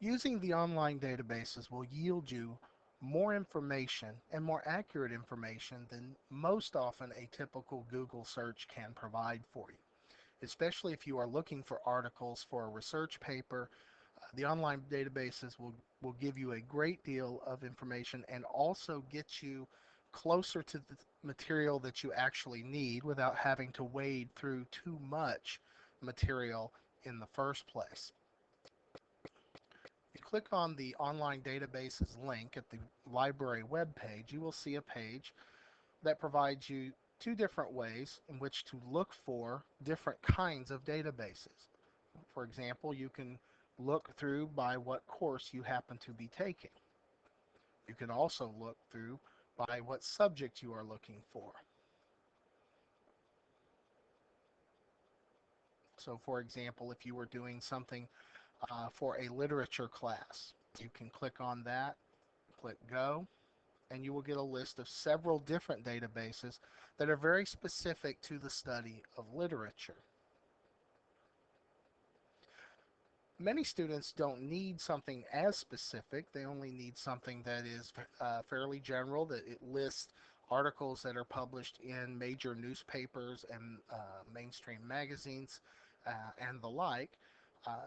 Using the online databases will yield you more information and more accurate information than most often a typical Google search can provide for you. Especially if you are looking for articles for a research paper, the online databases will give you a great deal of information and also get you closer to the material that you actually need without having to wade through too much material in the first place. If you click on the online databases link at the library webpage, you will see a page that provides you two different ways in which to look for different kinds of databases. For example, you can look through by what course you happen to be taking. You can also look through by what subject you are looking for. So, for example, if you were doing something for a literature class, you can click on that, click Go, and you will get a list of several different databases that are very specific to the study of literature. Many students don't need something as specific. They only need something that is fairly general, that it lists articles that are published in major newspapers and mainstream magazines and the like.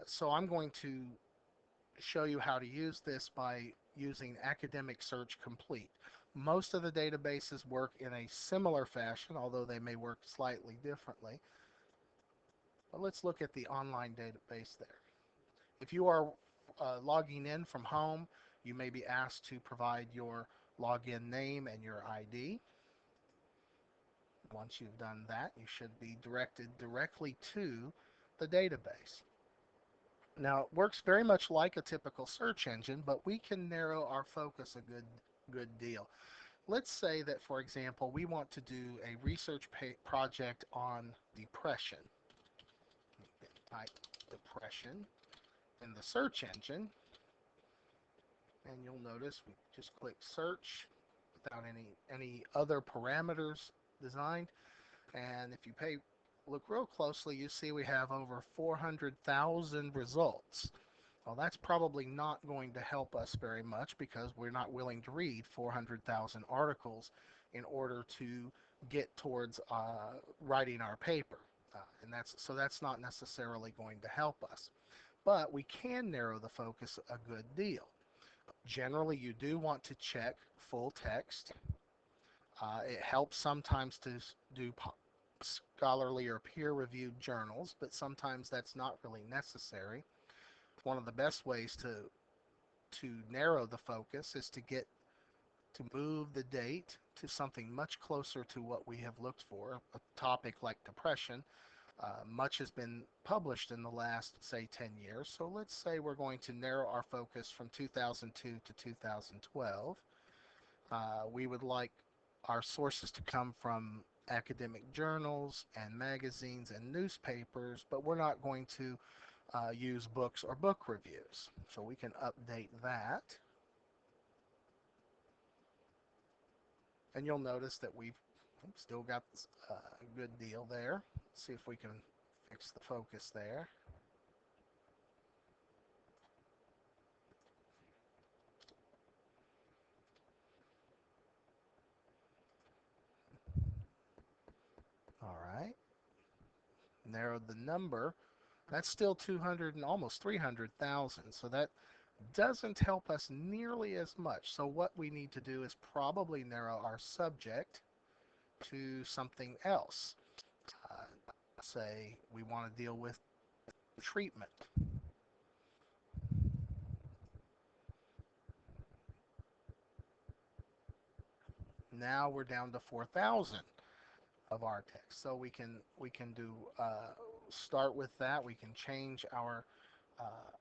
So I'm going to show you how to use this by using Academic Search Complete. Most of the databases work in a similar fashion, although they may work slightly differently. But let's look at the online database there. If you are logging in from home, you may be asked to provide your login name and your ID. Once you've done that, you should be directed directly to the database. Now, it works very much like a typical search engine, but we can narrow our focus a good deal. Let's say that, for example, we want to do a research project on depression. Type depression in the search engine, and you'll notice we just click search without any other parameters designed. And if you look real closely, you see we have over 400,000 results. Well, that's probably not going to help us very much because we're not willing to read 400,000 articles in order to get towards writing our paper. And that's not necessarily going to help us. But we can narrow the focus a good deal. Generally, you do want to check full text. It helps sometimes to do scholarly or peer-reviewed journals, but sometimes that's not really necessary. One of the best ways to narrow the focus is to move the date to something much closer to what we have looked for, a topic like depression. Much has been published in the last, say, 10 years. So let's say we're going to narrow our focus from 2002 to 2012. We would like our sources to come from academic journals and magazines and newspapers, but we're not going to use books or book reviews. So we can update that. And you'll notice that we've still got a good deal there. Let's see if we can fix the focus there. All right. Narrowed the number. That's still 200 and almost 300,000. So that doesn't help us nearly as much. So what we need to do is probably narrow our subject to something else. Uh, Say we want to deal with treatment. Now we're down to 4,000 of our text. So we can do start with that. We can change our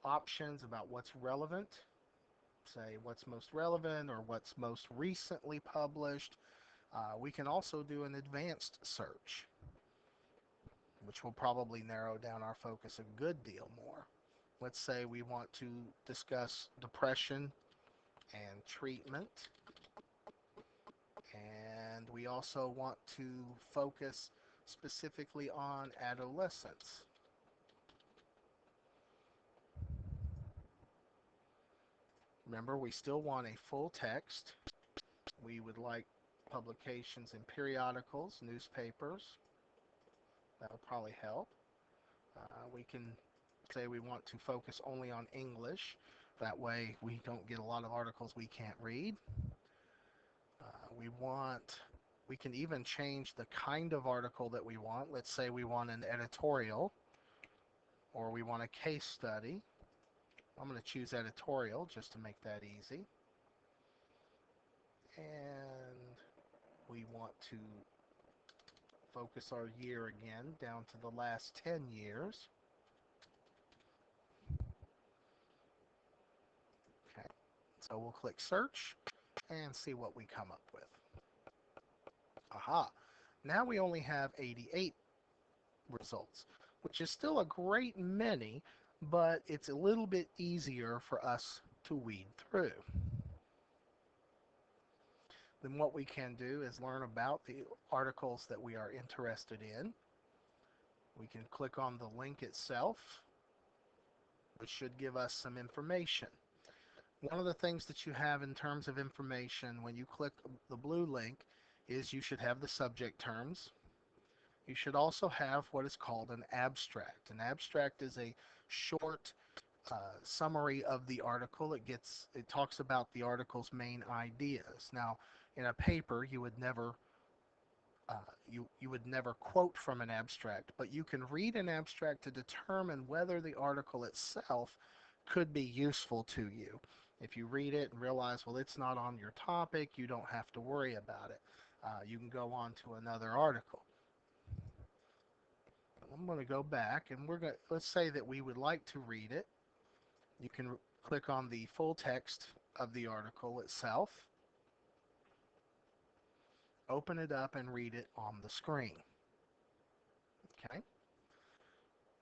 options about what's relevant. Say what's most relevant or what's most recently published. We can also do an advanced search, which will probably narrow down our focus a good deal more. Let's say we want to discuss depression and treatment, and we also want to focus specifically on adolescents. Remember, we still want a full text. We would like publications in periodicals, newspapers. That'll probably help. We can say we want to focus only on English. That way we don't get a lot of articles we can't read. We want, we can even change the kind of article that we want. Let's say we want an editorial or we want a case study. I'm going to choose editorial just to make that easy. And we want to focus our year again down to the last 10 years. Okay, so we'll click search and see what we come up with. Aha, now we only have 88 results, which is still a great many, but it's a little bit easier for us to weed through. Then what we can do is learn about the articles that we are interested in. We can click on the link itself, which should give us some information. One of the things that you have in terms of information when you click the blue link is you should have the subject terms. You should also have what is called an abstract. An abstract is a short summary of the article. It talks about the article's main ideas. Now, in a paper, uh, you would never quote from an abstract, but you can read an abstract to determine whether the article itself could be useful to you. If you read it and realize, well, it's not on your topic, you don't have to worry about it. You can go on to another article. I'm going to go back and let's say that we would like to read it. You can click on the full text of the article itself, open it up and read it on the screen. Okay.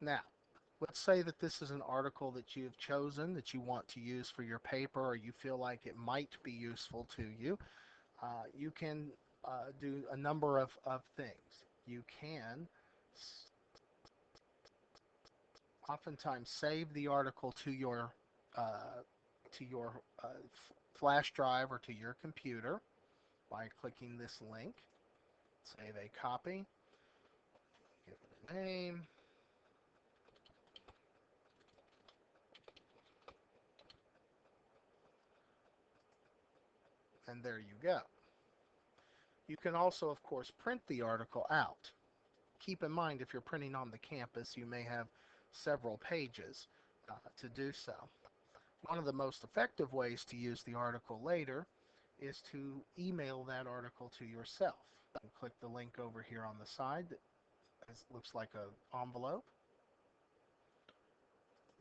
Now, let's say that this is an article that you've chosen that you want to use for your paper or you feel like it might be useful to you. You can do a number of things. You can oftentimes save the article uh, to your flash drive or to your computer by clicking this link. Save a copy, give it a name, and there you go. You can also, of course, print the article out. Keep in mind, if you're printing on the campus, you may have several pages to do so. One of the most effective ways to use the article later is to email that article to yourself. You click the link over here on the side that looks like an envelope.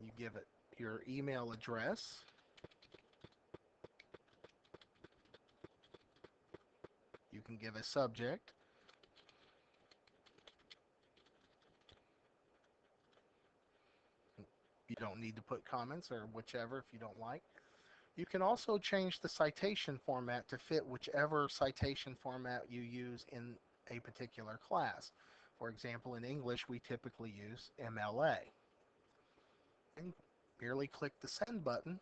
You give it your email address. You can give a subject. You don't need to put comments or whichever if you don't like. You can also change the citation format to fit whichever citation format you use in a particular class. For example, in English, we typically use MLA. And merely click the send button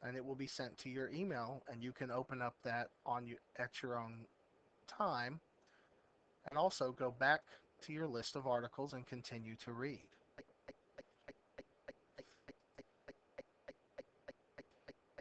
and it will be sent to your email and you can open up that at your own time and also go back to your list of articles and continue to read.